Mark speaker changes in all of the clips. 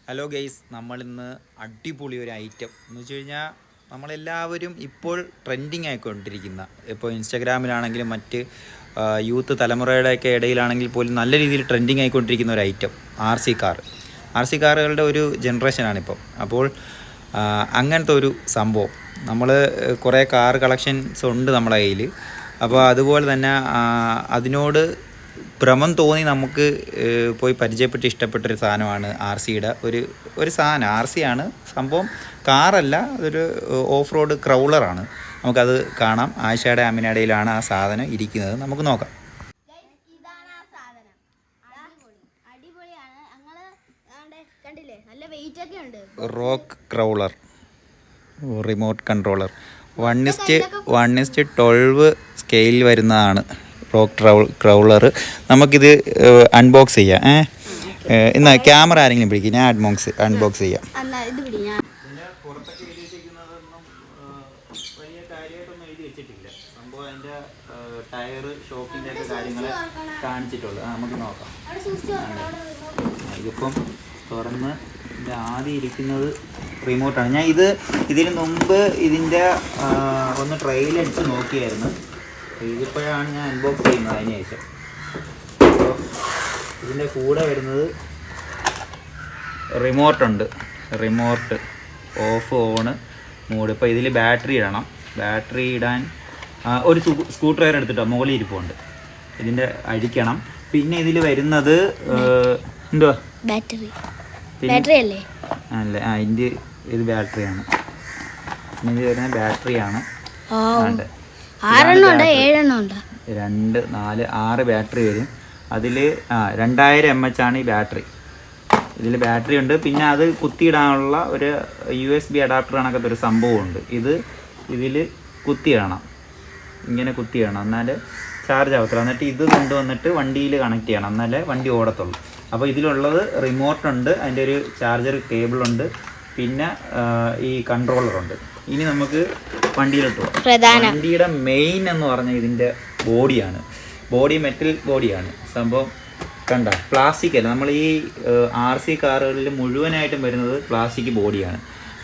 Speaker 1: Hello guys, നമ്മളിന്ന് അടിപൊളി ഒരു ഐറ്റം എന്ന് വെച്ച് കഴിഞ്ഞാൽ നമ്മളെല്ലാവരും ഇപ്പോൾ ട്രെൻഡിങ് ആയിക്കൊണ്ടിരിക്കുന്ന, ഇപ്പോൾ ഇൻസ്റ്റാഗ്രാമിലാണെങ്കിലും മറ്റ് യൂത്ത് തലമുറയുടെയൊക്കെ ഇടയിലാണെങ്കിൽ പോലും നല്ല രീതിയിൽ ട്രെൻഡിങ് ആയിക്കൊണ്ടിരിക്കുന്ന ഒരു ഐറ്റം ആർ സി കാറുകളുടെ ഒരു ജനറേഷനാണിപ്പോൾ. അപ്പോൾ അങ്ങനത്തെ ഒരു സംഭവം നമ്മൾ കുറേ കാർ കളക്ഷൻസ് ഉണ്ട് നമ്മുടെ കയ്യിൽ. അപ്പോൾ അതുപോലെ തന്നെ അതിനോട് ഭ്രമം തോന്നി നമുക്ക് പോയി പരിചയപ്പെട്ട് ഇഷ്ടപ്പെട്ടൊരു സാധനമാണ് ആർ സിയുടെ ഒരു സാധനം. ആർ സി ആണ് സംഭവം, കാറല്ല, അതൊരു ഓഫ് റോഡ് ക്രൗളറാണ്. നമുക്കത് കാണാം. ആയിഷയുടെ അമിനയുടെയിലാണ് ആ സാധനം ഇരിക്കുന്നത്. നമുക്ക് നോക്കാം. Rock crawler remote controller 1:12 scale വരുന്നതാണ് റോക്ക് ക്രൗളർ. നമുക്കിത് അൺബോക്സ് ചെയ്യാം. ഇന്ന് ക്യാമറ ആരെങ്കിലും പിടിക്കും, ഞാൻ അൺബോക്സ് ചെയ്യാം. ടയർ ഷോക്കിൻ്റെ ഒക്കെ കാര്യങ്ങൾ കാണിച്ചിട്ടുള്ളൂ. നമുക്ക് നോക്കാം. ഇതിപ്പം തുറന്ന് ഇതിൻ്റെ ആദ്യം ഇരിക്കുന്നത് റിമോട്ടാണ്. ഞാൻ ഇതിന് മുമ്പ് ഇതിൻ്റെ ഒന്ന് ട്രയൽ അടിച്ച് നോക്കിയായിരുന്നു. ഇതിപ്പോഴാണ് ഞാൻ അൺബോക്സ് ചെയ്യുന്നത്. അതിന് ശേഷം അപ്പോൾ ഇതിൻ്റെ കൂടെ വരുന്നത് റിമോട്ട് ഓഫ് ഓണ് മൂഡ്. ഇപ്പോൾ ഇതിൽ ബാറ്ററി ഇടാൻ ഒരു സ്ക്രൂ ഡ്രൈവർ എടുത്തിട്ടോ മുകളിൽ ഇരിപ്പുണ്ട്. ഇതിൻ്റെ അഴിക്കണം. പിന്നെ ഇതിൽ വരുന്നത് എന്തുവാ, ബാറ്ററി അല്ലേ? അല്ല, ഇതിൻ്റെ ഇത് ബാറ്ററിയാണ്. പിന്നെ ഇത് വരുന്ന ബാറ്ററിയാണ്. 2, 4, 6 ബാറ്ററി വരും. അതിൽ 2000 mAh ആണ് ഈ ബാറ്ററി. ഇതിൽ ബാറ്ററി ഉണ്ട്. പിന്നെ അത് കുത്തിയിടാനുള്ള ഒരു USB അഡാപ്റ്റർ കണക്കത്തെ ഒരു സംഭവമുണ്ട്. ഇതിൽ കുത്തിയിടണം, ഇങ്ങനെ കുത്തിയിടണം, എന്നാലേ ചാർജ് ആവത്തുള്ളൂ. എന്നിട്ട് ഇത് കൊണ്ടുവന്നിട്ട് വണ്ടിയിൽ കണക്ട് ചെയ്യണം, എന്നാലേ വണ്ടി ഓടത്തുള്ളൂ. അപ്പോൾ ഇതിലുള്ളത് റിമോട്ടുണ്ട്, അതിൻ്റെ ഒരു ചാർജർ കേബിളുണ്ട്, പിന്നെ ഈ കൺട്രോളറുണ്ട്. ഇനി നമുക്ക് വണ്ടിയിലോട്ട് പോകാം. വണ്ടിയുടെ മെയിൻ എന്ന് പറഞ്ഞാൽ ഇതിൻ്റെ ബോഡിയാണ്. മെറ്റൽ ബോഡിയാണ് സംഭവം. കണ്ട, പ്ലാസ്റ്റിക് അല്ല. നമ്മൾ ഈ ആർ സി കാറുകളിൽ മുഴുവനായിട്ടും വരുന്നത് പ്ലാസ്റ്റിക് ബോഡിയാണ്.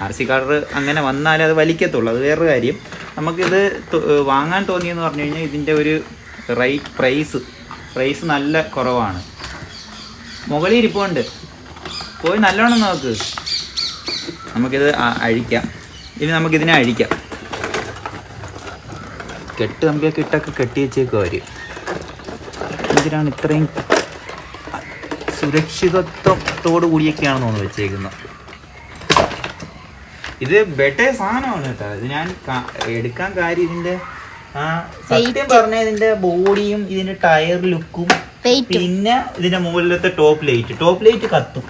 Speaker 1: ആർ സി കാർ അങ്ങനെ വന്നാലേ അത് വലിക്കത്തുള്ളൂ, അത് വേറൊരു കാര്യം. നമുക്കിത് വാങ്ങാൻ തോന്നിയെന്ന് പറഞ്ഞു കഴിഞ്ഞാൽ ഇതിൻ്റെ ഒരു പ്രൈസ് നല്ല കുറവാണ്. മുകളിൽ ഇരിപ്പുണ്ട്, പോയി നല്ലോണം നോക്ക്. നമുക്കിത് അഴിക്കാം. ഇനി നമുക്കിതിനെ അഴിക്കാം. നമുക്ക് കിട്ടൊക്കെ കെട്ടി വെച്ചേക്കും അവർ. ഇതിനാണ് ഇത്രയും സുരക്ഷിതത്വത്തോടു കൂടിയൊക്കെയാണെന്ന് തോന്നുന്നു വെച്ചേക്കുന്നത്. ഇത് ബെറ്റർ സാധനമാണ് കേട്ടോ. ഇത് ഞാൻ എടുക്കാൻ കാര്യം ഇതിൻ്റെ സത്യം പറഞ്ഞ ഇതിൻ്റെ ബോഡിയും ഇതിൻ്റെ ടയർ ലുക്കും, പിന്നെ ഇതിൻ്റെ മുകളിലത്തെ ടോപ്പ് ലൈറ്റ് കത്തും.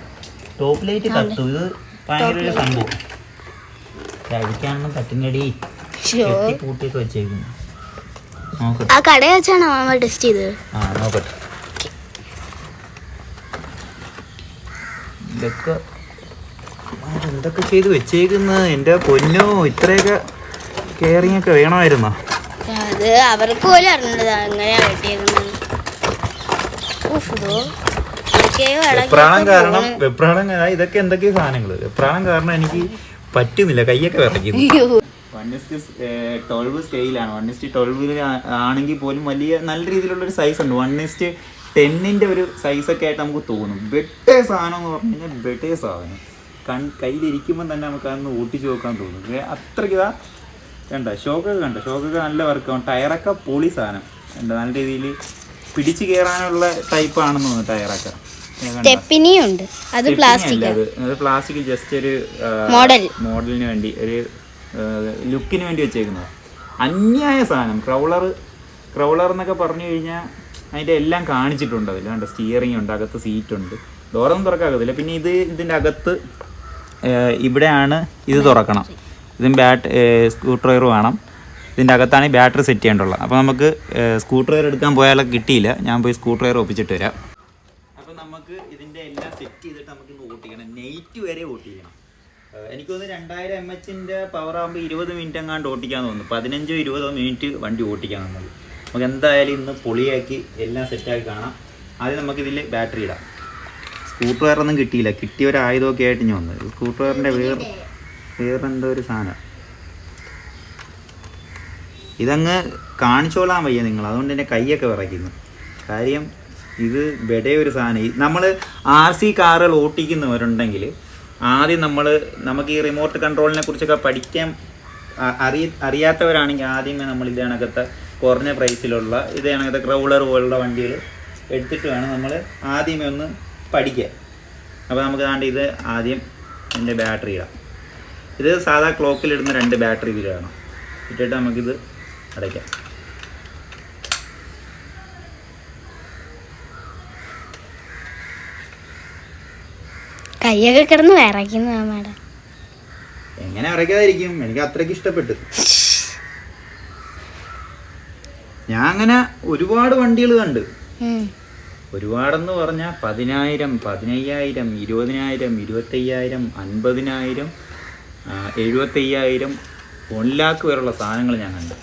Speaker 1: ഇത് ഭയങ്കര സംഭവം. അഴിക്കാനൊന്നും പറ്റുന്നടി, പൂട്ടിയൊക്കെ വെച്ചേക്കുന്നു. നോക്കട്ടെ. ഇതൊക്കെ എന്തൊക്കെ ചെയ്ത് വെച്ചേക്കുന്നത് എൻ്റെ പൊന്നോ. ഇത്രയൊക്കെ കെയറിങ് ഒക്കെ വേണമായിരുന്നോ?
Speaker 2: അവർക്ക് പോലും അറിഞ്ഞത് അങ്ങനെയാ വെട്ടിയേക്കുന്നത്.
Speaker 1: വെപ്രാളം ഇതൊക്കെ എന്തൊക്കെയോ സാധനങ്ങൾ. വെപ്രാളം കാരണം എനിക്ക് പറ്റുന്നില്ല, കൈയൊക്കെ വിറയ്ക്കുന്നു. 1:12 സ്കെയിലാണ്. 1:12 ആണെങ്കിൽ പോലും നല്ല രീതിയിലുള്ളൊരു സൈസ് ഉണ്ട്. 1:10 ഒരു സൈസൊക്കെ ആയിട്ട് നമുക്ക് തോന്നും. ബെട്ടേ സാധനം എന്ന് പറഞ്ഞു കഴിഞ്ഞാൽ ബെട്ടേ സാധനം. കയ്യിലിരിക്കുമ്പോൾ തന്നെ നമുക്ക് അതൊന്ന് ഓട്ടിച്ച് നോക്കാൻ തോന്നും. അത്രയ്ക്ക് ഷോക്കൊക്കെ നല്ല വർക്കാവും. ടയറൊക്കെ പൊളി സാധനം. നല്ല രീതിയിൽ പിടിച്ച് കയറാനുള്ള ടൈപ്പാണെന്ന് തോന്നുന്നു ടയറൊക്കെ.
Speaker 2: അത്
Speaker 1: പ്ലാസ്റ്റിക് ജസ്റ്റ് ഒരു മോഡലിന് വേണ്ടി, ഒരു ലുക്കിന് വേണ്ടി വെച്ചേക്കുന്നത്. അന്യായ സാധനം. ക്രൗളർ എന്നൊക്കെ പറഞ്ഞു കഴിഞ്ഞാൽ അതിൻ്റെ എല്ലാം കാണിച്ചിട്ടുണ്ട്. അതിൽ കണ്ട സ്റ്റിയറിംഗ് ഉണ്ട്, അകത്ത് സീറ്റുണ്ട്, ഡോറൊന്നും തുറക്കാകത്തില്ല. പിന്നെ ഇതിൻ്റെ അകത്ത് ഇവിടെയാണ് ഇത് തുറക്കണം. ഇതും സ്ക്രൂ ഡ്രൈവർ വേണം. ഇതിൻ്റെ അകത്താണ് ഈ ബാറ്ററി സെറ്റ് ചെയ്യേണ്ടുള്ളത്. അപ്പോൾ നമുക്ക് സ്ക്രൂ ഡ്രൈവർ എടുക്കാൻ പോയാലൊക്കെ കിട്ടിയില്ല. ഞാൻ പോയി സ്ക്രൂ ഡ്രൈവർ ഒപ്പിച്ചിട്ട് വരാം. അപ്പോൾ നമുക്ക് ഇതിൻ്റെ എല്ലാം സെറ്റ് ചെയ്തിട്ട് നമുക്ക് ഓട്ടിക്കണം. നൈറ്റ് വരെ ഓട്ടിക്കണം. എനിക്ക് തോന്നുന്നു 2000 mAh പവർ ആകുമ്പോൾ 20 മിനിറ്റ് എങ്ങാണ്ട് ഓട്ടിക്കാൻ തോന്നുന്നു. 15-20 മിനിറ്റ് വണ്ടി ഓട്ടിക്കാൻ നമ്മൾ. നമുക്ക് എന്തായാലും ഇന്ന് പൊളിയാക്കി എല്ലാം സെറ്റാക്കി കാണാം. ആദ്യം നമുക്കിതിൽ ബാറ്ററി ഇടാം. സ്ക്രൂ ഡ്രൈവറൊന്നും കിട്ടിയില്ല. കിട്ടിയ ഒരു ആയുധമൊക്കെ ആയിട്ട് ഞാൻ വന്നത്. സ്ക്രൂ ഡ്രൈവറിൻ്റെ വേറെന്തോ ഒരു സാധനം. ഇതങ്ങ് കാണിച്ചോളാൻ വയ്യ നിങ്ങൾ, അതുകൊണ്ട് എൻ്റെ കൈയൊക്കെ വിറയ്ക്കുന്നു. കാര്യം ഇത് ഒരു സാധനം. നമ്മൾ RC കാറുകൾ ഓട്ടിക്കുന്നവരുണ്ടെങ്കിൽ ആദ്യം നമുക്ക് ഈ റിമോട്ട് കൺട്രോളിനെ കുറിച്ചൊക്കെ പഠിക്കാൻ അറിയാത്തവരാണെങ്കിൽ ആദ്യമേ നമ്മൾ ഇത് കണക്കത്തെ കുറഞ്ഞ പ്രൈസിലുള്ള ഇത് കണക്കത്തെ ക്രൗളർ പോലുള്ള വണ്ടികൾ എടുത്തിട്ട് വേണം നമ്മൾ ആദ്യമേ ഒന്ന് പഠിക്കാൻ. അപ്പോൾ നമുക്ക് താണ്ട് ഇത് ആദ്യം എൻ്റെ ബാറ്ററി ഇടാം. ഇത് സാധാ ക്ലോക്കിലിടുന്ന 2 ബാറ്ററി ഇതിൽ വേണം. ഇട്ടിട്ട് നമുക്കിത് അടയ്ക്കാം.
Speaker 2: കൈയൊക്കെ കിടന്ന് വിറയ്ക്കുന്നു മാഡം.
Speaker 1: എങ്ങനെ വിറയ്ക്കാതിരിക്കും, എനിക്ക് അത്രയ്ക്ക് ഇഷ്ടപ്പെട്ടു. ഞാൻ അങ്ങനെ ഒരുപാട് വണ്ടികൾ കണ്ട്. ഒരുപാടെന്ന് പറഞ്ഞാൽ 10,000, 15,000, 20,000, 25,000, 50,000, 75,000, 1 lakh വരെയുള്ള സാധനങ്ങൾ ഞാൻ കണ്ടു.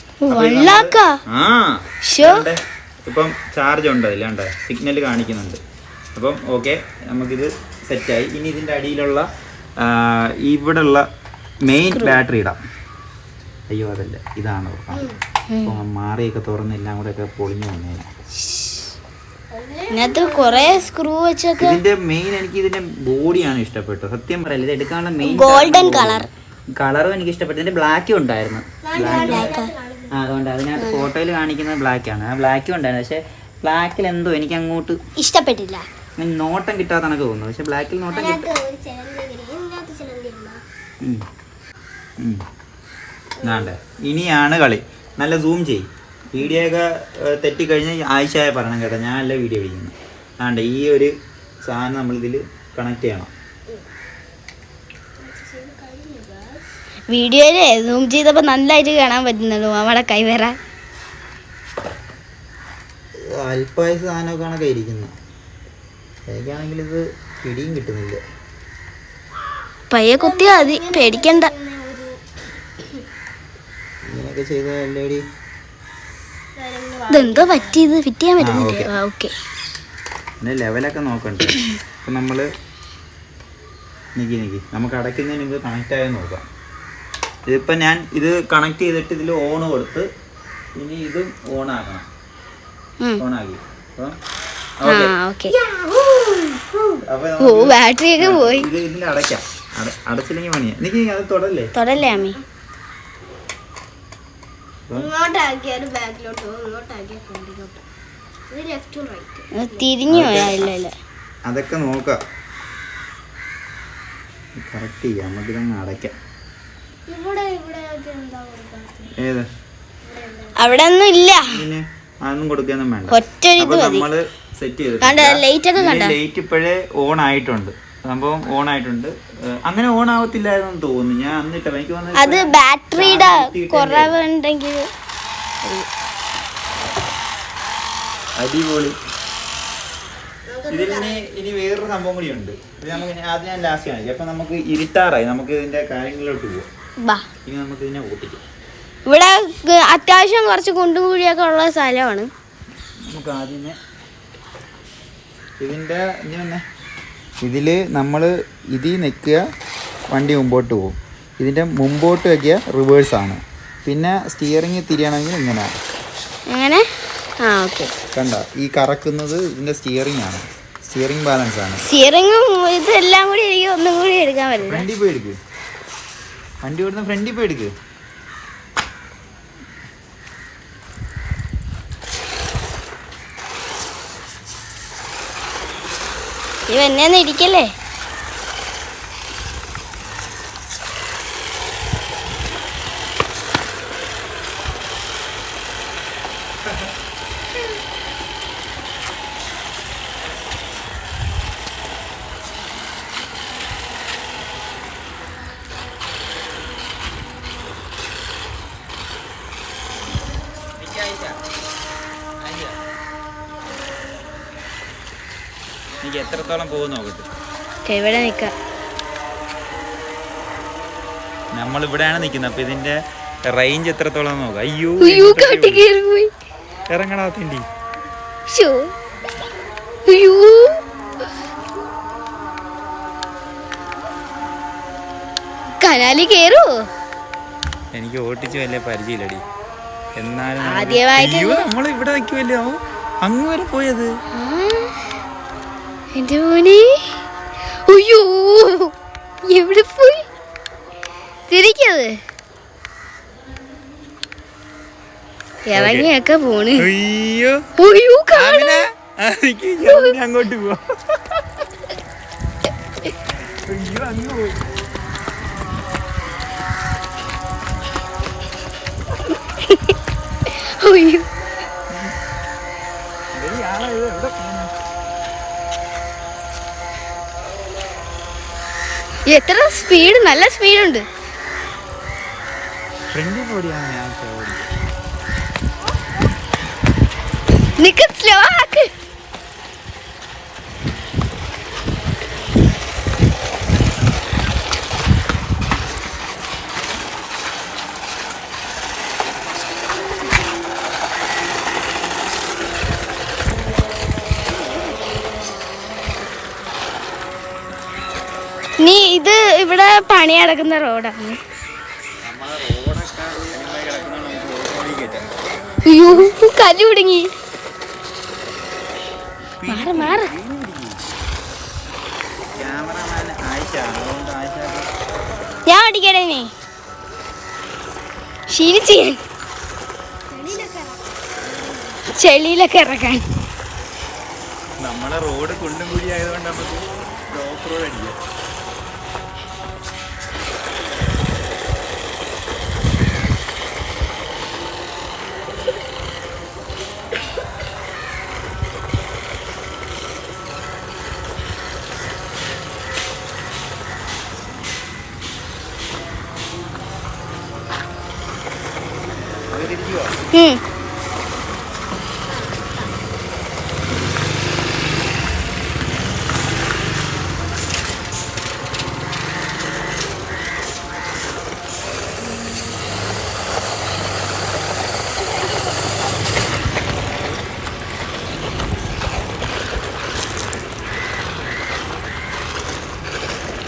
Speaker 1: ഇപ്പം ചാർജ് ഉണ്ട്, അതില്ലാണ്ട് സിഗ്നൽ കാണിക്കുന്നുണ്ട്. അപ്പം ഓക്കെ, നമുക്കിത് സെറ്റായി. ഇനി ഇതിൻ്റെ അടിയിലുള്ള ഇവിടെയുള്ള മെയിൻ ബാറ്ററി ഇടാം. അയ്യോ അതല്ല, ഇതാണ്. അപ്പോൾ മാറിയൊക്കെ തുറന്ന് എല്ലാം കൂടെ ഒക്കെ പൊളിഞ്ഞു വന്നേ. ഇതിന്റെ മെയിൻ എനിക്ക് ഇതിന്റെ ബോഡിയാണ് ഇഷ്ടപ്പെട്ടത്. സത്യം പറയല്ല, ഇത് എടുക്കാനുള്ള മെയിൻ
Speaker 2: ഗോൾഡൻ
Speaker 1: കളറും എനിക്ക് ഇഷ്ടപ്പെട്ടു. ഇതിന്റെ ബ്ലാക്കും ഉണ്ടായിരുന്നു. അതുകൊണ്ട് അതിനകത്ത് ഫോട്ടോയിൽ കാണിക്കുന്നത് ബ്ലാക്കാണ്. ആ ബ്ലാക്കും ഉണ്ടായിരുന്നു. പക്ഷെ ബ്ലാക്കിൽ എന്തോ എനിക്ക് അങ്ങോട്ട്
Speaker 2: ഇഷ്ടപ്പെട്ടില്ല.
Speaker 1: നോട്ടം കിട്ടാത്ത കണക്ക് തോന്നുന്നു. പക്ഷെ ബ്ലാക്കിൽ നോട്ടം കിട്ടും. ഇനിയാണ് കളി. നല്ല സൂം ചെയ്യും. വീഡിയോ ഒക്കെ തെറ്റിക്കഴിഞ്ഞ് ആഴ്ചയായ പറയണം കേട്ടോ, ഞാനല്ല വീഡിയോ പിടിക്കുന്നത്. ആണ്ട് ഈ ഒരു സാധനം നമ്മളിതിൽ കണക്ട് ചെയ്യണം.
Speaker 2: വീഡിയോയില് സൂം ചെയ്തപ്പോൾ നല്ലതായിട്ട് കാണാൻ പറ്റുന്നുള്ളൂ നമ്മുടെ കൈ വരാൻ.
Speaker 1: അല്പായുസ് സാധനമൊക്കെ കണക്കെ ഇരിക്കുന്നത്. എനിക്കാണെങ്കിൽ ഇത് പിടിയും കിട്ടുന്നില്ല.
Speaker 2: പയ്യെ കുത്തിയാ മതി, പേടിക്കണ്ട.
Speaker 1: ഇങ്ങനെയൊക്കെ ചെയ്തല്ലേടി.
Speaker 2: ഇതെന്തോ പറ്റിയത്, ഫിറ്റ് ചെയ്യാൻ പറ്റുന്നില്ല. ഓക്കെ,
Speaker 1: ലെവലൊക്കെ നോക്കണ്ടേ. അപ്പം നമ്മൾ നമുക്ക് അടയ്ക്കുന്നതിന് മുമ്പ് കണക്റ്റ് ആയത് നോക്കാം. ഇതിപ്പോൾ ഞാൻ ഇത് കണക്ട് ചെയ്തിട്ട് ഇതിൽ ഓൺ കൊടുത്ത് ഇനി ഇതും ഓണാക്കണം. ഓണാക്കി
Speaker 2: ബാറ്ററി ഒക്കെ പോയി.
Speaker 1: ഇത് ഇതിൽ അടയ്ക്കാം. അടച്ചില്ലെങ്കിൽ പണിയാ. എനിക്ക് അത് തൊടല്ലേ
Speaker 2: അമ്മി. തിരിഞ്ഞു പോയാ.
Speaker 1: അതൊക്കെ നോക്കാം. കറക്റ്റ് ചെയ്യാം. നമുക്കിതങ്ങ് അടയ്ക്കാം. ഏത്
Speaker 2: അവിടെ ഒന്നും ഇല്ല.
Speaker 1: പിന്നെ അതൊന്നും കൊടുക്കാനും വേണ്ട.
Speaker 2: നമ്മള്
Speaker 1: സെറ്റ് ചെയ്ത് ലൈറ്റ് ഇപ്പോഴേ ഓൺ ആയിട്ടുണ്ട്. സംഭവം ഓൺ ആയിട്ടുണ്ട്. അങ്ങനെ ഓൺ ആവത്തില്ലായിരുന്നു തോന്നുന്നു. ഞാൻ അന്നിട്ട് എനിക്ക് തോന്നുന്നു
Speaker 2: അത് ബാറ്ററിയുടെ കുറവുണ്ടെങ്കിൽ.
Speaker 1: അടിപൊളി. ഇതിന് ഇനി വേറൊരു സംഭവം കൂടി ഉണ്ട്. ഇത് നമുക്ക് ആദ്യം ഞാൻ ലാസ്റ്റ് കാണിക്കാം. അപ്പൊ നമുക്ക് ഇരുട്ടാറായി. നമുക്ക് ഇതിന്റെ കാര്യങ്ങളിലോട്ട് പോവാം. ഇനി നമുക്ക് ഇതിനെ ഓട്ടിക്കാം.
Speaker 2: ഇവിടെ അത്യാവശ്യം കുറച്ച് കുണ്ടും കുഴിയൊക്കെ ഉള്ള സ്ഥലമാണ്.
Speaker 1: നമുക്ക് ആദ്യമേ ഇതിൻ്റെ ഇതിൽ നമ്മൾ ഇതിൽ നിൽക്കുക, വണ്ടി മുമ്പോട്ട് പോകും. ഇതിൻ്റെ മുമ്പോട്ട് വയ്ക്കുക റിവേഴ്സാണ്. പിന്നെ സ്റ്റിയറിങ് തിരിയണമെങ്കിൽ ഇങ്ങനെയാണ്.
Speaker 2: അങ്ങനെ
Speaker 1: കണ്ട, ഈ കറക്കുന്നത് ഇതിൻ്റെ സ്റ്റിയറിംഗ് ആണ്. സ്റ്റിയറിംഗ് ബാലൻസ് ആണ്.
Speaker 2: സ്റ്റിയറിംഗും ഇതെല്ലാം കൂടി എനിക്ക് ഒന്നും കൂടി എടുക്കാൻ പറ്റില്ല.
Speaker 1: ഫ്രണ്ടിൽ പോയി എടുക്ക്. വണ്ടി ഓടുന്ന ഫ്രണ്ടിൽ പോയി എടുക്ക്.
Speaker 2: ഇവന്നെ ഇരിക്കല്ലേ.
Speaker 1: എനിക്ക് എത്രത്തോളം പോകും നോക്കട്ടെ.
Speaker 2: ഇവിടെ നിൽക്കാം.
Speaker 1: നമ്മളിവിടെയാണ് നിൽക്കുന്നത്. അപ്പൊ ഇതിന്റെ റേഞ്ച് എത്രത്തോളം നോക്കാം. അയ്യോ ഇറങ്ങണാത്തിണ്ടി.
Speaker 2: കനാലി കേറൂ.
Speaker 1: എനിക്ക് ഓട്ടിച്ച് വലിയ പരിചയമില്ലടി. എന്നാലും
Speaker 2: ആദ്യമായിട്ട്
Speaker 1: നമ്മൾ ഇവിടെ നിൽക്കുമല്ലോ, അങ്ങ് വരെ പോയത്.
Speaker 2: എന്റെ മോനെ, അയ്യോ എവിടെ പോയി? തിരിക്കത് ഇറങ്ങിയൊക്കെ പോണ്.
Speaker 1: അയ്യോ
Speaker 2: അയ്യോ
Speaker 1: അങ്ങോട്ട് പോവാ. അയ്യോ അങ്ങ് പോയി.
Speaker 2: അയ്യോ എത്ര സ്പീഡ്, നല്ല സ്പീഡുണ്ട്. നിക്ക്, സ്ലോ ആക്ക്. നീ ഇത് ഇവിടെ പണി നടക്കുന്ന റോഡാണ്. അയ്യോ കല്ല് കുടുങ്ങി. മാറ് മാറ്. ഞാൻ ഓടിക്കടേ. നീ ക്ഷീണിച്ച് ഞാൻ ചെളിയിലൊക്കെ ഇറക്കാൻ.
Speaker 1: നമ്മളെ റോഡ് കുണ്ടും കുഴി ആയതുകൊണ്ട് നമുക്ക് ഓഫ് റോഡ് അടിക്കാം.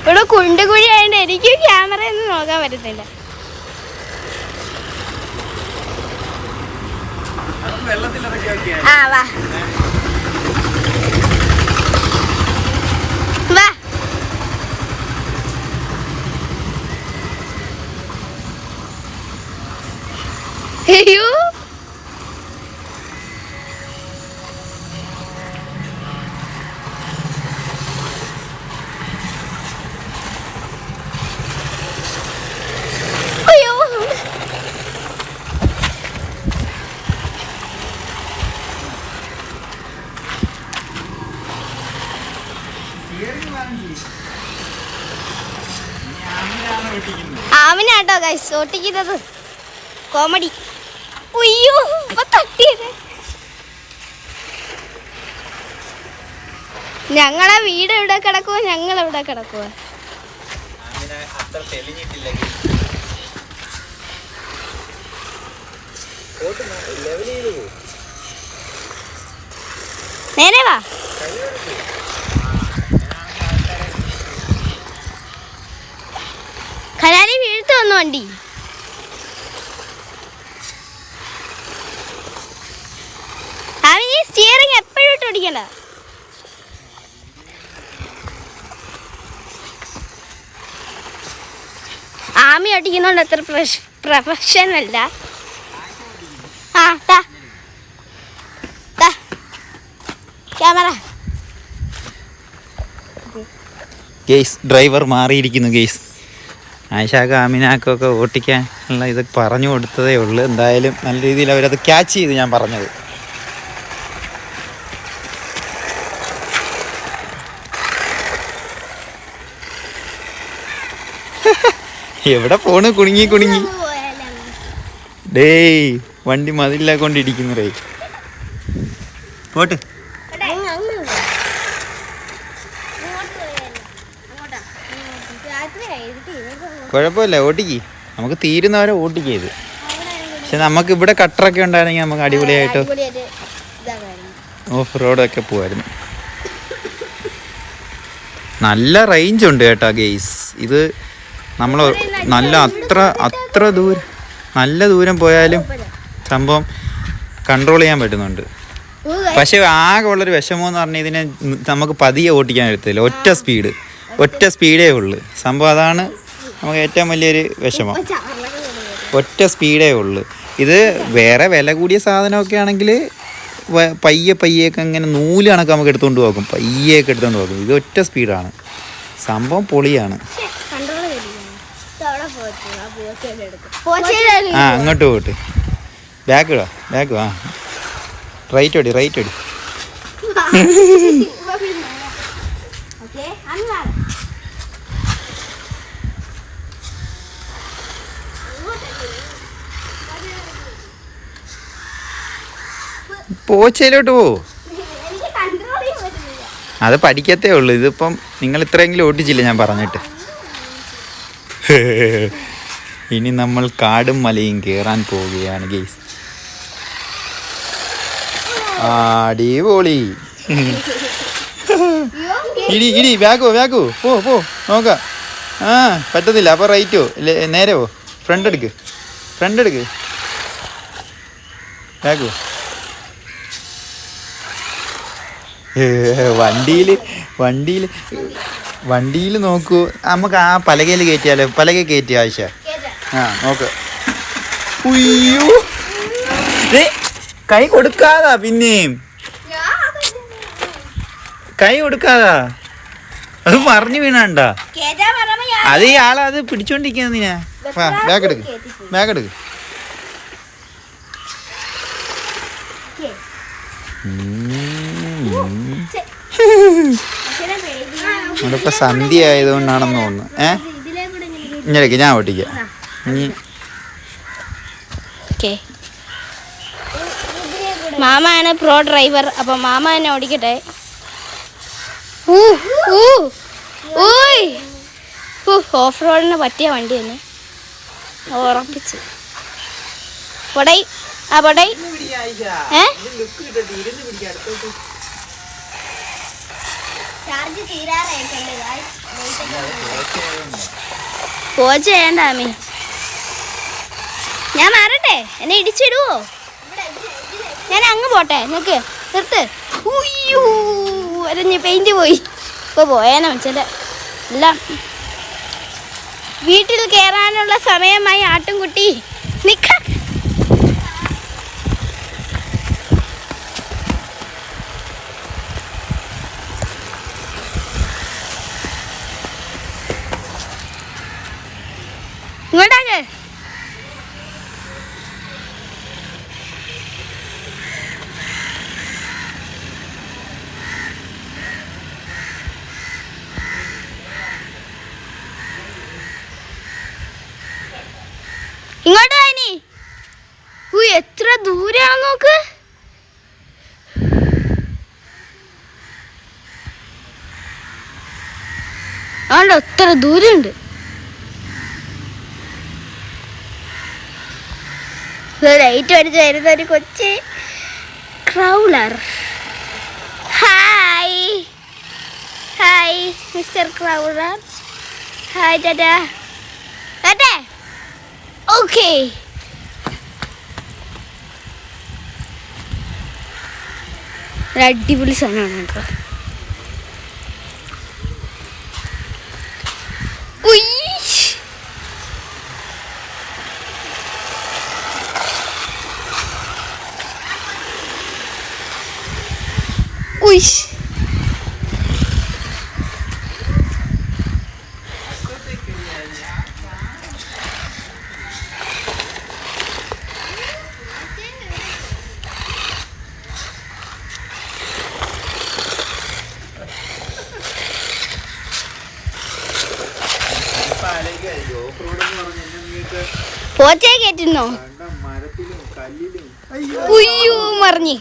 Speaker 2: ഇവിടെ കുണ്ടുകുഴി ആയതുകൊണ്ട് എനിക്ക് ക്യാമറ ഒന്നും നോക്കാൻ പറ്റുന്നില്ല. ആ വാ വാ. അയ്യോ അയ്യോ ആമിനാട്ടോ ഗൈസ് ഓട്ടിക്കുന്നത്. കോമഡി. അയ്യോ ഇപ്പൊ തട്ടിയത്. ഞങ്ങളെ വീട് എവിടെ കിടക്കുവോ, ഞങ്ങൾ എവിടെ കിടക്കുവോ? നേരെ വാ. കനാലി വീഴ്ത്തു വന്നു വണ്ടി. അവന് സ്റ്റിയറിംഗ് എപ്പോഴും ഇട്ട് ഓടിക്കണ്ട. ആമി ഓടിക്കുന്നോണ്ട് അത്ര പ്രൊഫഷണൽ അല്ല. ആ താ ക്യാമറ.
Speaker 1: ഗെയ്സ് ഡ്രൈവർ മാറിയിരിക്കുന്നു ഗെയ്സ്. ആയിഷാക്ക് ആമിനാക്കൊക്കെ ഓട്ടിക്കാനുള്ള ഇത് പറഞ്ഞു കൊടുത്തതേ ഉള്ളൂ. എന്തായാലും നല്ല രീതിയിൽ അവരത് ക്യാച്ച് ചെയ്ത് ഞാൻ പറഞ്ഞത്. എവിടെ പോണ് കുടുങ്ങി കുടുങ്ങി. ഡേയ് വണ്ടി മതിലില്ല കൊണ്ടിരിക്കുന്നു റേ. പോട്ട് കുഴപ്പമില്ല, ഓട്ടിക്ക്. നമുക്ക് തീരുന്നവരെ ഓട്ടിക്കത്. പക്ഷെ നമുക്ക് ഇവിടെ കട്ടറൊക്കെ ഉണ്ടായിരുന്നെങ്കിൽ നമുക്ക് അടിപൊളിയായിട്ട് ഓഫ് റോഡൊക്കെ പോവായിരുന്നു. നല്ല റേഞ്ച് ഉണ്ട് കേട്ടോ ഗെയ്സ്. ഇത് നമ്മൾ നല്ല അത്ര ദൂരം നല്ല ദൂരം പോയാലും സംഭവം കൺട്രോൾ ചെയ്യാൻ പറ്റുന്നുണ്ട്. പക്ഷെ ആകെ ഉള്ളൊരു വിഷമം എന്ന് പറഞ്ഞാൽ ഇതിനെ നമുക്ക് പതിയെ ഓട്ടിക്കാൻ പറ്റത്തില്ല. ഒറ്റ സ്പീഡേ ഉള്ളു സംഭവം. അതാണ് നമുക്ക് ഏറ്റവും വലിയൊരു വിഷമം. ഒറ്റ സ്പീഡേ ഉള്ളു. ഇത് വേറെ വില കൂടിയ സാധനമൊക്കെ ആണെങ്കിൽ പയ്യൊക്കെ ഇങ്ങനെ നൂല് കണക്ക് നമുക്ക് എടുത്തുകൊണ്ട് പോകും. പയ്യൊക്കെ എടുത്തുകൊണ്ട് പോകും. ഇത് ഒറ്റ സ്പീഡാണ്. സംഭവം പൊളിയാണ്. ആ അങ്ങോട്ട് പോയിട്ട് ബാക്ക് വാ. റൈറ്റ് ഓടി. പോച്ചയിലോട്ട് പോ. അത് പഠിക്കത്തേ ഉള്ളു. ഇതിപ്പം നിങ്ങൾ ഇത്രയെങ്കിലും ഓട്ടിച്ചില്ല ഞാൻ പറഞ്ഞിട്ട്. ഇനി നമ്മൾ കാടും മലയും കയറാൻ പോവുകയാണ് ഗെയ്സ്. അടിപൊളി. ഇടി ബാക്കോ പോ നോക്കാം. ആ പറ്റത്തില്ല. അപ്പോൾ റൈറ്റോ നേരെ പോ. ഫ്രണ്ട് എടുക്ക് ബാക്കോ. വണ്ടിയിൽ നോക്കൂ. നമുക്ക് ആ പലകയിൽ കയറ്റിയാലോ? പലക കയറ്റി ആവശ്യ. ആ നോക്ക്. ഉയ്യോ കൈ കൊടുക്കാതാ. പിന്നെയും കൈ കൊടുക്കാതാ. അത് മറിഞ്ഞു വീണണ്ട. അത് ഈ ആളെ അത് പിടിച്ചോണ്ടിരിക്കുന്ന നീനാ. ബാഗ് എടുക്ക്. നമ്മളിപ്പോ സന്ധ്യ ആയതുകൊണ്ടാണെന്ന് തോന്നുന്നു. ഇങ്ങനെയൊക്കെ ഞാൻ ഓട്ടിക്കാം.
Speaker 2: മാമയാണ് പ്രോ ഡ്രൈവർ. അപ്പൊ മാമ തന്നെ ഓടിക്കട്ടെ. ഓഫ് റോഡിന് പറ്റിയ വണ്ടി തന്നെ ഉറപ്പിച്ച്. പൊടൈ പോച്ച ചെയ്യണ്ട അമ്മി. ഞാൻ മാറട്ടെ? എന്നെ ഇടിച്ചിടുവോ? ഞാൻ അങ്ങ് പോട്ടെ. നിർത്ത്. ഉയ്യോ വരഞ്ഞ് പെയിന്റ് പോയി. ഇപ്പൊ പോയേനെ വെച്ചാൽ എല്ലാം. വീട്ടിൽ കയറാനുള്ള സമയമായി ആട്ടുംകുട്ടി. നിക്ക. ഇങ്ങോട്ടാക്ക്. ഇങ്ങോട്ടാ ഇനി. എത്ര ദൂരാന്ന് നോക്ക്. ആണ്ടോ എത്ര ദൂരമുണ്ട്. ലൈറ്റ് അടിച്ച് വരുന്ന ഒരു Kochi crawler. Hi mister crawler. Hi Tata. Okay. ഒരു അടിപൊളി സാധനമാണ് കേട്ടോ. പോച്ചയെ കേട്ടിരുന്നോ? ഉയ്യോ മറിഞ്ഞ്.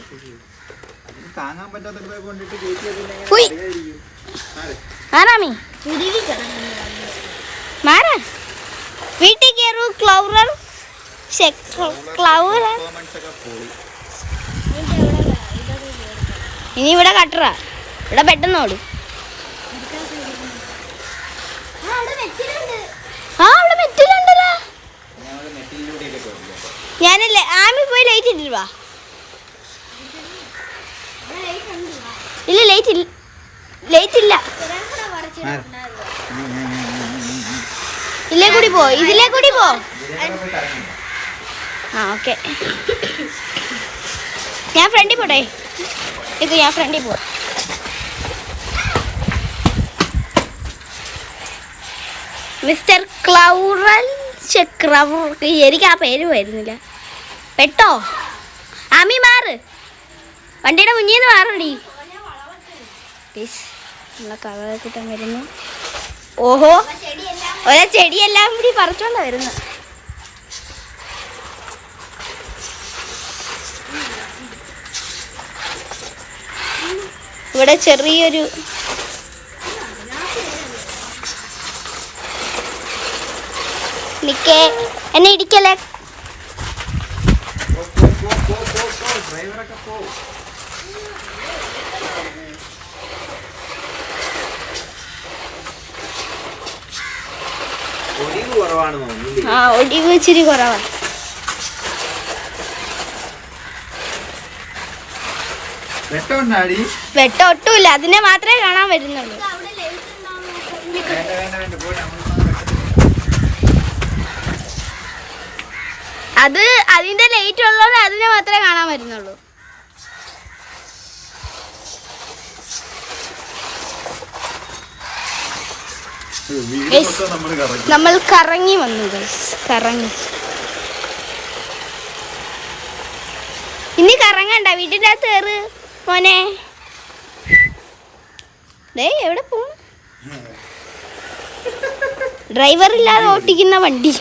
Speaker 2: ആരാമി മാറാ. വീട്ടിൽ കയറൂ ക്ലൗറർ. ഇനി ഇവിടെ കട്ടറ. ഇവിടെ പെട്ടെന്ന് ഓടും. ആ ആമി പോയി ലൈറ്റ് ഇട്ടിട്ട് വാ. ഇല്ല ലൈറ്റ് ഇല്ല, ലൈറ്റ് ഇല്ല. ഇതിലേ കൂടി പോ, ഇതിലേ കൂടി പോ. ആ ഓക്കെ, ഞാൻ ഫ്രണ്ടിൽ പോട്ടെ. ഇത് ഞാൻ ഫ്രണ്ടിൽ പോ. മിസ്റ്റർ ക്ലൗറൽ ചക്രവർ, എനിക്ക് ആ പേര് വരുന്നില്ല. പെട്ടോ ആമി മാറ്, വണ്ടിയുടെ മുന്നിൽ നിന്ന് മാറടി. നമ്മളെ കളർ കിട്ടാൻ വരുന്നു. ഓഹോ, ഒരേ ചെടിയെല്ലാം കൂടി പറിച്ചോണ്ടാ വരുന്നു. ഇവിടെ ചെറിയൊരു നിക്കേ, എന്നെ ഇടിക്കല്ലേ. ആ ഒടിവ് ഇച്ചിരി കുറവാണ്. വെട്ടം ഒട്ടുമില്ല, അതിനെ മാത്രമേ കാണാൻ വരുന്നുള്ളൂ. അത് അതിന്റെ ലൈറ്റ് ഉള്ളതുകൊണ്ട് അതിനെ മാത്രമേ കാണാൻ വരുന്നുള്ളൂ. നമ്മൾ കറങ്ങി വന്നു ഗൈസ്, കറങ്ങി. ഇനി കറങ്ങണ്ട, വീട്ടിൻ്റെ അകത്ത് കയറ് മോനെ. എവിടെ പോവും? ഡ്രൈവർ ഇല്ലാതെ ഓട്ടിക്കുന്ന വണ്ടി.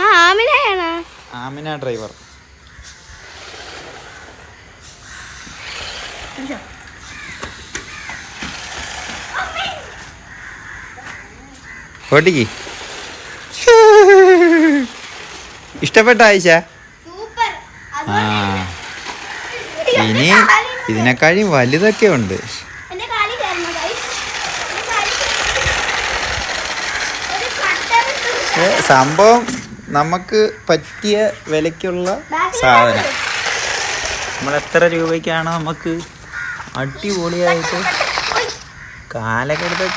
Speaker 2: ആ ആമിനയാണ്,
Speaker 1: ആമിന ഡ്രൈവർ. ഓട്ടിക്ക് ഇഷ്ടപ്പെട്ട ആയിഷ? ആ ഇനി ഇതിനെക്കാളും വലുതൊക്കെ ഉണ്ട്. സംഭവം നമുക്ക് പറ്റിയ വിലക്കുള്ള സാധനം. നമ്മൾ എത്ര രൂപയ്ക്കാണ് നമുക്ക് അടിപൊളിയായിട്ട് കാലക്കെടുത്ത്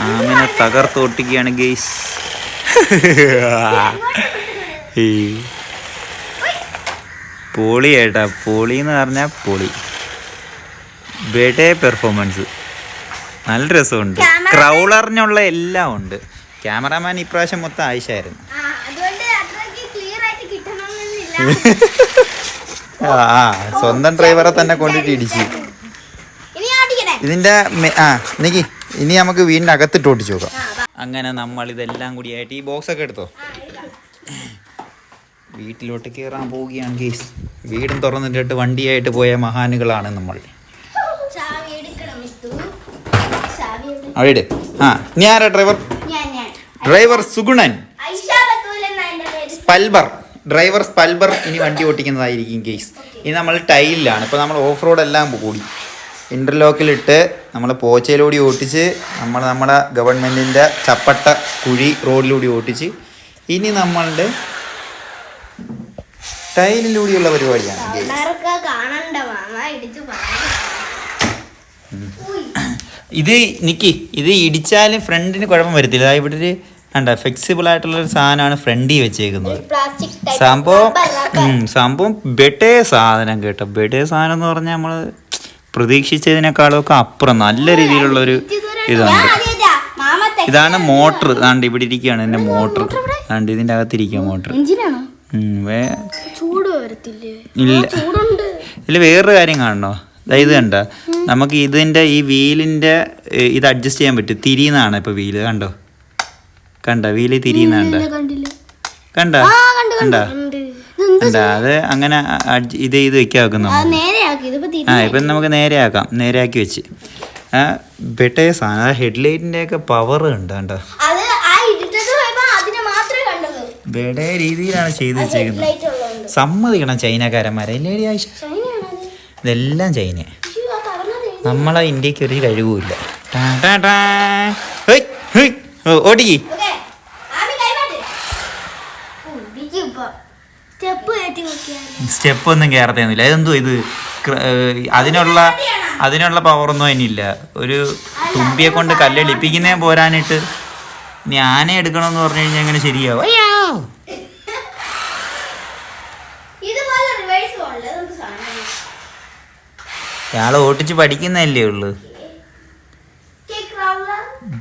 Speaker 1: ആമിനെ തകർത്തൊട്ടിക്കുകയാണ് ഗെയ്സ്. പൊളി ഏട്ടാ, പൊളി എന്ന് പറഞ്ഞാൽ പൊളി. ബേട്ടേ പെർഫോമൻസ് നല്ല രസമുണ്ട്. ക്രൗളറിനുള്ള എല്ലാം ഉണ്ട്. ക്യാമറാമാൻ ഇപ്രാവശ്യം മൊത്തം ആയിഷായിരുന്നു. ആ സ്വന്തം ഡ്രൈവറെ തന്നെ കൊണ്ടിട്ട് ഇടിച്ചു. ഇതിന്റെ നിക്ക്, ഇനി നമുക്ക് വീടിന്റെ അകത്തിട്ട് ഓടിച്ചു നോക്കാം. അങ്ങനെ നമ്മൾ ഇതെല്ലാം കൂടിയായിട്ട് ഈ ബോക്സ് ഒക്കെ എടുത്തോ, വീട്ടിലോട്ട് കയറാൻ പോവുകയാണ് ഗെയ്സ്. വീടും തുറന്നിട്ടിട്ട് വണ്ടിയായിട്ട് പോയ മഹാനുകളാണ് നമ്മൾ. അവിടെ ആ നീ ആരാ ഡ്രൈവർ? ഡ്രൈവർ സുഗുണൻ സ്പൽബർ, ഡ്രൈവർ സ്പൽബർ ഇനി വണ്ടി ഓട്ടിക്കുന്നതായിരിക്കും ഗെയ്സ്. ഇനി നമ്മൾ ടൈലിലാണ്. ഇപ്പോൾ നമ്മൾ ഓഫ് റോഡ് എല്ലാം കൂടി ഇൻ്റർലോക്കിലിട്ട് നമ്മൾ പോച്ചയിലൂടെ ഓട്ടിച്ച് നമ്മുടെ ഗവൺമെൻറ്റിൻ്റെ ചപ്പട്ട കുഴി റോഡിലൂടെ ഓട്ടിച്ച് ഇനി നമ്മളുടെ ടൈലിലൂടെയുള്ള പരിപാടിയാണ്. ഇത് നിക്കി, ഇത് ഇടിച്ചാലും ഫ്രണ്ടിന് കുഴപ്പം വരത്തില്ല. ഇവിടെ ഒരു കണ്ട ഫ്ലെക്സിബിൾ ആയിട്ടുള്ളൊരു സാധനമാണ് ഫ്രണ്ടിൽ വെച്ചേക്കുന്നത്. സംഭവം ബെട്ടേ സാധനം കേട്ടോ. ബെട്ടേ സാധനം എന്ന് പറഞ്ഞാൽ നമ്മൾ പ്രതീക്ഷിച്ചതിനേക്കാളും ഒക്കെ അപ്പുറം നല്ല രീതിയിലുള്ളൊരു ഇതുണ്ട്. ഇതാണ് മോട്ടർ. ദാണ്ട് ഇവിടെ ഇരിക്കുകയാണ് എൻ്റെ മോട്ടർ. ദാണ്ട് ഇതിൻ്റെ അകത്തിരിക്കുക മോട്ടർ. ഇല്ല ഇതിൽ വേറൊരു കാര്യം കാണണോ? ഇത് കണ്ട, നമുക്ക് ഇതിൻ്റെ ഈ വീലിൻ്റെ ഇത് അഡ്ജസ്റ്റ് ചെയ്യാൻ പറ്റും. തിരിയുന്നതാണ് ഇപ്പോൾ വീല്. കണ്ട വീല് തിരിയുന്നുണ്ട്. കണ്ട അത് അങ്ങനെ ഇത് വെക്കാക്കുന്നു. ഇപ്പം നമുക്ക് നേരെയാക്കാം. നേരെയാക്കി വെച്ച് ബെട്ടേ സാധനം. ഹെഡ്ലൈറ്റിൻ്റെ ഒക്കെ പവർ ഉണ്ട്. കണ്ടോ ബെടേ രീതിയിലാണ് ചെയ്ത് വെച്ചേക്കുന്നത്. സമ്മതിക്കണം ചൈനക്കാരന്മാരെ. അല്ലേ ആയിഷ? ഇതെല്ലാം ചൈന. നമ്മളെ ഇന്ത്യക്ക് ഒരു കഴിവുമില്ല. ഓടിക്ക്. സ്റ്റെപ്പ് ഒന്നും കയറത്തൊന്നുമില്ല. അതെന്തോ ഇത് അതിനുള്ള പവറൊന്നും അതിനില്ല. ഒരു തുമ്പിയെ കൊണ്ട് കല്ലെളിപ്പിക്കുന്നേ പോരാനിട്ട് ഇനി ആനയെ എടുക്കണമെന്ന് പറഞ്ഞു കഴിഞ്ഞാൽ എങ്ങനെ ശരിയാവും? ഇയാളെ ഓട്ടിച്ച് പഠിക്കുന്നതല്ലേ ഉള്ളു.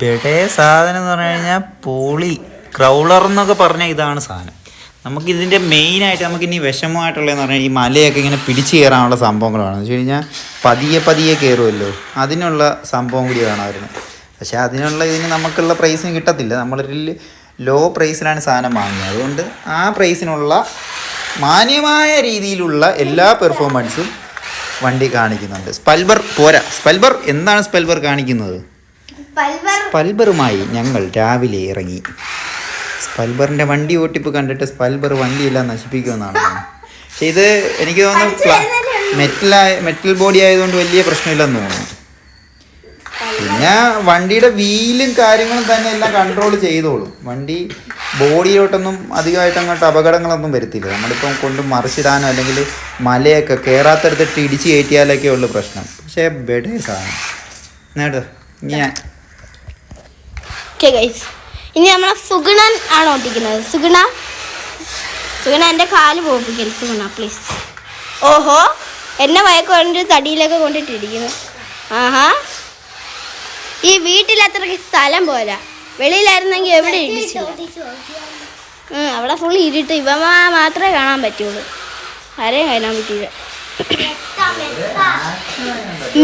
Speaker 1: ബെഡേ സാധനം എന്ന് പറഞ്ഞു കഴിഞ്ഞാൽ പൊളി. ക്രൗളർ എന്നൊക്കെ പറഞ്ഞാൽ ഇതാണ് സാധനം. നമുക്കിതിൻ്റെ മെയിനായിട്ട് നമുക്കിനി വിഷമമായിട്ടുള്ളതെന്ന് പറഞ്ഞാൽ ഈ മലയൊക്കെ ഇങ്ങനെ പിടിച്ച് കയറാനുള്ള സംഭവങ്ങളാണ്. എന്ന് വെച്ച് കഴിഞ്ഞാൽ പതിയെ കയറുമല്ലോ, അതിനുള്ള സംഭവം കൂടി വേണമായിരുന്നു. പക്ഷേ അതിനുള്ള ഇതിന് നമുക്കുള്ള പ്രൈസിന് കിട്ടത്തില്ല. നമ്മളൊരു ലോ പ്രൈസിലാണ് സാധനം വാങ്ങിയത്. അതുകൊണ്ട് ആ പ്രൈസിനുള്ള മാന്യമായ രീതിയിലുള്ള എല്ലാ പെർഫോമൻസും വണ്ടി കാണിക്കുന്നുണ്ട്. സ്പൽബർ പോരാ. സ്പൽബർ എന്താണ് സ്പൽബർ കാണിക്കുന്നത്? സ്പൽബറുമായി ഞങ്ങൾ രാവിലെ ഇറങ്ങി. സ്പൽബറിൻ്റെ വണ്ടി ഓട്ടിപ്പ് കണ്ടിട്ട് സ്പൽബർ വണ്ടിയെല്ലാം നശിപ്പിക്കുമെന്നാണ്. പക്ഷെ ഇത് എനിക്ക് തോന്നുന്നു മെറ്റൽ ബോഡി ആയതുകൊണ്ട് വലിയ പ്രശ്നമില്ലെന്ന് തോന്നുന്നു. പിന്നെ വണ്ടിയുടെ വീലും കാര്യങ്ങളും തന്നെ എല്ലാം കൺട്രോൾ ചെയ്തോളും. വണ്ടി ബോഡിയിലോട്ടൊന്നും അധികമായിട്ട് അങ്ങോട്ട് അപകടങ്ങളൊന്നും വരുത്തില്ല. നമ്മളിപ്പം കൊണ്ട് മറിച്ചിടാനോ അല്ലെങ്കിൽ മലയൊക്കെ കയറാത്തടുത്തിട്ട് ഇടിച്ച് കയറ്റിയാലൊക്കെ ഉള്ളു പ്രശ്നം. പക്ഷേ ബെഡേ സാധനം നേട്ടോ ഞാൻ.
Speaker 2: ഇനി നമ്മളെ സുഗുണൻ ആണ് ഓട്ടിക്കുന്നത്. സുഗുണ എൻ്റെ കാല് പോപ്പിക്കൽ. സുഗുണ പ്ലീസ്. ഓഹോ, എന്നെ വയക്കൊണ്ട് തടിയിലൊക്കെ കൊണ്ടിട്ടിരിക്കുന്നു. ആഹാ, ഈ വീട്ടിൽ അത്രയ്ക്ക് സ്ഥലം പോരാ. വെളിയിലായിരുന്നെങ്കിൽ എവിടെ ഇടിച്ചില്ല. അവിടെ ഫുൾ ഇരുട്ട്. ഇവ മാത്രമേ കാണാൻ പറ്റുള്ളൂ, ആരെയും കാണാൻ പറ്റില്ല.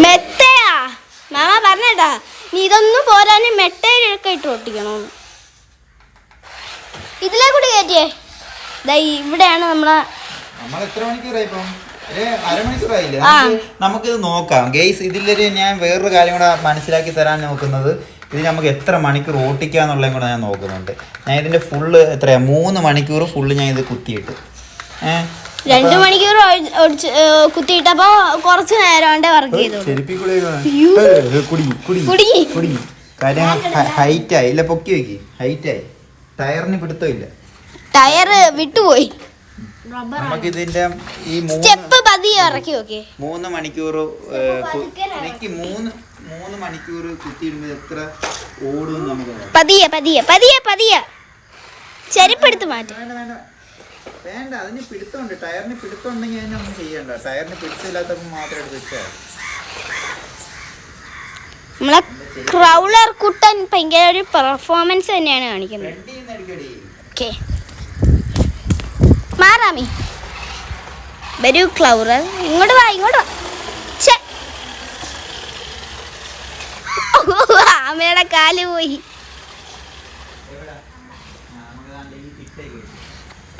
Speaker 2: മെത്തയാ മാമ പറഞ്ഞേട്ടാ, നീ ഇതൊന്നും പോരാനും മെട്ടയിലൊക്കെ ഇട്ട് ഒട്ടിക്കണമെന്ന്. ഇതിലേ കൂടി കയറ്റിയേ. ഇവിടെയാണ്
Speaker 1: നമ്മൾ എത്ര മണിക്കൂറായി ഇപ്പം? അരമണിക്കൂറായില്ലേ? നമുക്കിത് നോക്കാം ഗെയ്സ്. ഇതിലൊരു ഞാൻ വേറൊരു കാര്യം കൂടെ മനസ്സിലാക്കി തരാൻ നോക്കുന്നത്, ഇത് നമുക്ക് എത്ര മണിക്കൂർ ഓട്ടിക്കാന്നുള്ളതും കൂടെ ഞാൻ നോക്കുന്നുണ്ട്. ഞാൻ ഇതിൻ്റെ ഫുള്ള് എത്രയാ 3 മണിക്കൂർ ഫുള്ള് ഞാൻ ഇത് കുത്തിയിട്ട്
Speaker 2: 2 മണിക്കൂർ കുത്തിയിട്ടപ്പോ കുറച്ച് നേരം വർക്ക് ചെയ്തു.
Speaker 1: കാര്യം ഹൈറ്റായി ഇല്ല, പൊക്കി വെക്കി ഹൈറ്റായി. ടയറിന് പിടുത്തമില്ല,
Speaker 2: ടയർ വിട്ടുപോയി.
Speaker 1: നമുക്ക് ഇതിന്റെ ഈ
Speaker 2: സ്റ്റെപ്പ് പതിയെ ഇറക്കി നോക്കി
Speaker 1: 3 മണിക്കൂർ എനിക്ക് 3 മണിക്കൂർ കുത്തിയിടുമ്പോൾ എത്ര ഓടും നമുക്ക്.
Speaker 2: പതിയെ ചെരുപ്പെടുത്ത് മാറ്റി.
Speaker 1: വേണ്ട, അതിന് പിടുത്തമുണ്ട്. ടയറിന് പിടുത്തമുണ്ടെങ്കിൽ അതിനൊന്നും ചെയ്യണ്ട. ടയറിന് പിടുത്തമില്ലാത്തപ്പോൾ മാത്രം എടുത്ത് വെച്ചാൽ.
Speaker 2: നമ്മളെ ക്രൗളർ കുട്ടൻ ഭയങ്കര ഒരു പെർഫോമൻസ് തന്നെയാണ് കാണിക്കുന്നത്. മാറാമി വരൂ ക്ലൗറർ, ഇങ്ങോട്ട് വാ. അമ്മയുടെ കാല് പോയി.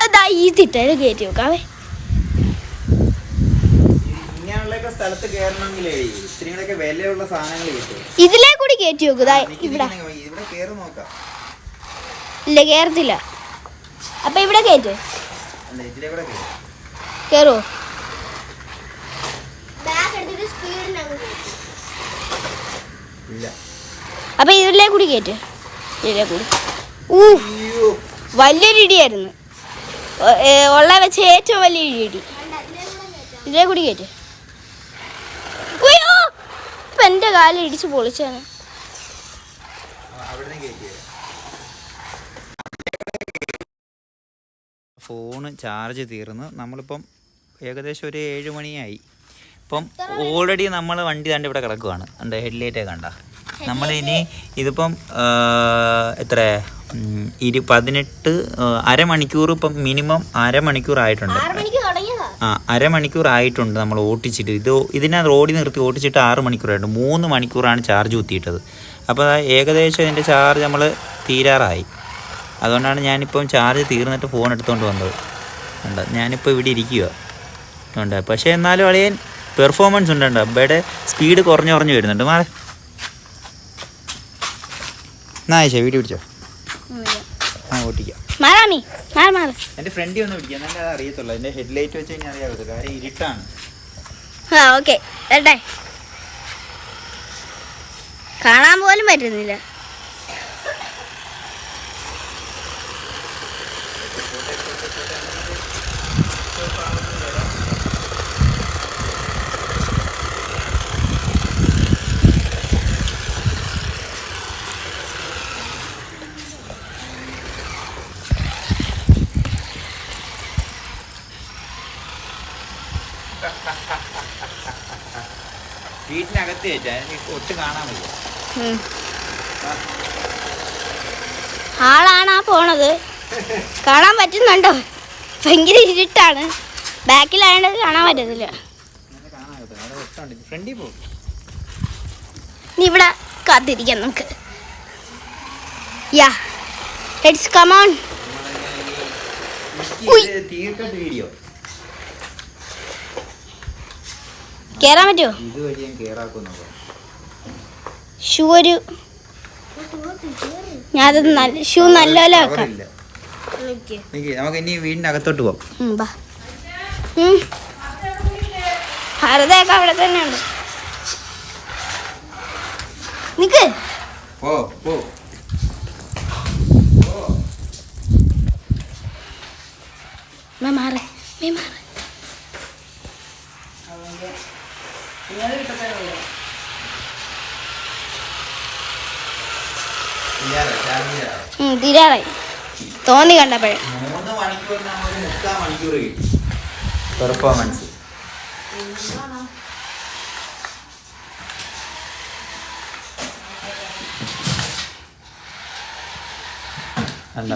Speaker 2: അതാ ഈ തിട്ടയിൽ കയറ്റി നോക്കാവേ. ഇതിലേ കൂടി കയറ്റി നോക്കുക. ഇവിടെ ഇല്ല, കേറത്തില്ല. അപ്പൊ ഇവിടെ കയറ്റേ കേറോ? അപ്പൊ ഇതിലേ കൂടി കയറ്റേ. ഇതിലേ കൂടി വലിയൊരു ഇടിയായിരുന്നു, ഉള്ള വെച്ച ഏറ്റവും വലിയ ഇടി. ഇതിലേ കൂടി കയറ്റേ. ഇപ്പൊ എന്റെ കാലം ഇടിച്ച് പൊളിച്ചാണ്.
Speaker 1: ഫോണ് ചാർജ് തീർന്ന് നമ്മളിപ്പം ഏകദേശം ഒരു 7 മണിയായി. ഇപ്പം ഓൾറെഡി നമ്മൾ വണ്ടി കണ്ട് ഇവിടെ കിടക്കുവാണ്. എൻ്റെ ഹെഡ്ലൈറ്റേ കണ്ട. നമ്മളിനി ഇതിപ്പം എത്ര 18 അരമണിക്കൂർ, ഇപ്പം മിനിമം അരമണിക്കൂർ ആയിട്ടുണ്ട്. അരമണിക്കൂർ ആയിട്ടുണ്ട് നമ്മൾ ഓട്ടിച്ചിട്ട്. ഇതിനെ റോഡിൽ നിർത്തി ഓട്ടിച്ചിട്ട് 6 മണിക്കൂറായിട്ടുണ്ട്. 3 മണിക്കൂറാണ് ചാർജ് കുത്തിയിട്ടത്. അപ്പോൾ ഏകദേശം ഇതിൻ്റെ ചാർജ് നമ്മൾ തീരാറായി. അതുകൊണ്ടാണ് ഞാനിപ്പം ചാർജ് തീർന്നിട്ട് ഫോൺ എടുത്തുകൊണ്ട് വന്നത്. ഉണ്ട്, ഞാനിപ്പോൾ ഇവിടെ ഇരിക്കുക ഉണ്ട്. പക്ഷേ എന്നാലും അളിയൻ പെർഫോമൻസ് ഉണ്ട്. ഇവിടെ സ്പീഡ് കുറഞ്ഞു വരുന്നുണ്ട്. മാറേ എന്നാ വീഡിയോ പിടിച്ചോ. ഓട്ടിക്കാം. എൻ്റെ ഫ്രണ്ടിൽ ഒന്ന് പിടിക്കാം, എന്നാലേ അത് അറിയത്തുള്ളൂ. എൻ്റെ ഹെഡ്ലൈറ്റ് വെച്ച് കഴിഞ്ഞാൽ അറിയാവത്, കാര്യം ഇരുട്ടാണ്.
Speaker 2: കാണാൻ പോലും പറ്റുന്നില്ല.
Speaker 1: വീട്ടിനകത്ത് വെച്ചാ ഒട്ടും കാണാൻ പറ്റും.
Speaker 2: ആളാണ് ആ പോണത്. കാണാൻ പറ്റുന്നുണ്ടോ? ഭയങ്കര ഇരുട്ടാണ്. ബാക്കിലായത് കാണാൻ പറ്റത്തില്ല.
Speaker 1: ഫ്രണ്ടിൽ പോകും.
Speaker 2: ഇനി ഇവിടെ കാത്തിരിക്കാം നമുക്ക്. യാ ലെറ്റ്സ് കം ഓൺ.
Speaker 1: വീഡിയോ
Speaker 2: കേറാൻ പറ്റുമോ?
Speaker 1: ഇതുവഴി ഞാൻ കേറാക്കുന്നു.
Speaker 2: ഷൂ ഒരു ഞാനത് നല്ല ഷൂ നല്ലപോലെ വെക്കാം.
Speaker 1: നമുക്ക് ഇനി വീടിനകത്തോട്ട് പോവാം.
Speaker 2: ഭാരതയൊക്കെ അവിടെ തന്നെ ഉണ്ട്. നിക്ക് മാറി തീരാറായി തോന്നി കണ്ടപ്പോഴേ.
Speaker 1: 3 മണിക്കൂറിന് 3/4 മണിക്കൂർ പെർഫോമൻസ്.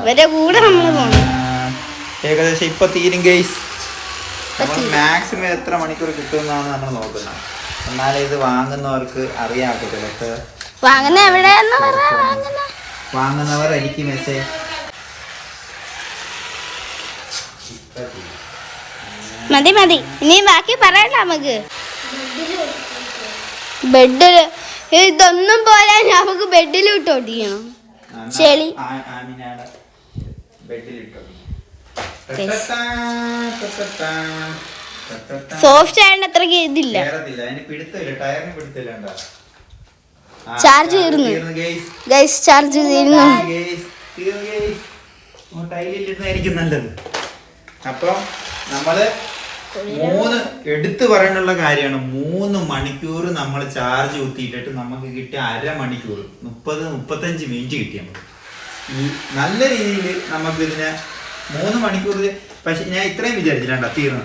Speaker 2: ഇവരുടെ കൂടെ നമ്മൾ പോകണം.
Speaker 1: ഏകദേശം ഇപ്പൊ തീരും ഗൈസ്. നമ്മൾ മാക്സിമം എത്ര മണിക്കൂർ കിട്ടുമെന്നാണ് നമ്മൾ നോക്കുന്നത്. എന്നാലും ഇത് വാങ്ങുന്നവർക്ക് അറിയാൻ പറ്റത്തില്ല. വാങ്ങുന്നവർ എനിക്ക് മെസ്സേജ്
Speaker 2: മതി ഇനി ബാക്കി പറയണ്ട. നമുക്ക് ബെഡില് ഇതൊന്നും പോലെ നമുക്ക് ബെഡിൽ ഇട്ടോട്ടിക്കണം. ചെളി സോഫ്റ്റ് ആയതുകൊണ്ട് അത്രയ്ക്ക് ഇതില്ല. ചാർജ് തീർന്നു ഗൈസ്. ചാർജ് തീർന്നു.
Speaker 1: നല്ലത്. അപ്പൊ നമ്മള് 3 എടുത്തു പറയാനുള്ള കാര്യമാണ്. 3 മണിക്കൂർ നമ്മൾ ചാർജ് കുത്തിയിട്ടിട്ട് നമുക്ക് കിട്ടിയ അരമണിക്കൂർ 30-35 മിനിറ്റ് കിട്ടിയാൽ മതി. ഈ നല്ല രീതിയിൽ നമുക്ക് ഇതിനെ 3 മണിക്കൂറിൽ. പക്ഷെ ഞാൻ ഇത്രയും വിചാരിച്ചില്ല. തീർന്നു.